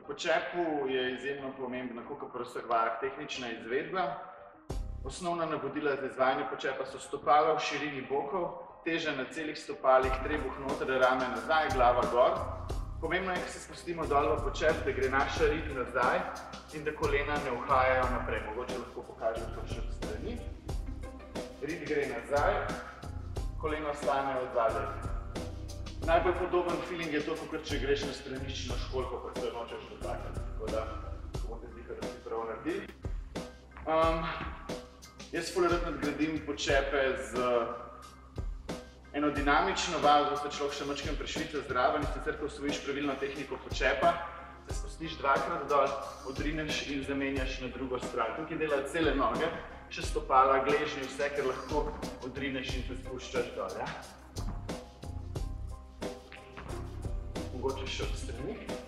počepu je izjemno pomembna, kot pri vseh vajah, tehnična izvedba. Osnovna navodila za izvajanje počepa so stopala v širini bokov, teža na celih stopalih, trebuh noter, rame nazaj, glava gor. Pomembno je, ko se spustimo dol v počep, da gre naša rit nazaj in da kolena ne uhajajo naprej. Mogoče lahko pokažem to še od strani. Rit gre nazaj, koleno ostane od zadaj. Najbolj podoben feeling je to, kot če greš na straniščno školjko, pa se nočeš dotakniti. Tako da, bomo te zdi, da si prav naredili. Jaz ful rad nadgradim počepe z eno dinamično vajo, da se človek še mačkam prešvica zraven in sicer, ko osvojiš pravilno tehniko počepa, se spustiš dvakrat dol, odrineš in zamenjaš na drugo stran. Tukaj delajo cele noge, še stopala, gležnji, vse, ker lahko odrineš in se spuščaš dol. Mogoče še od strani.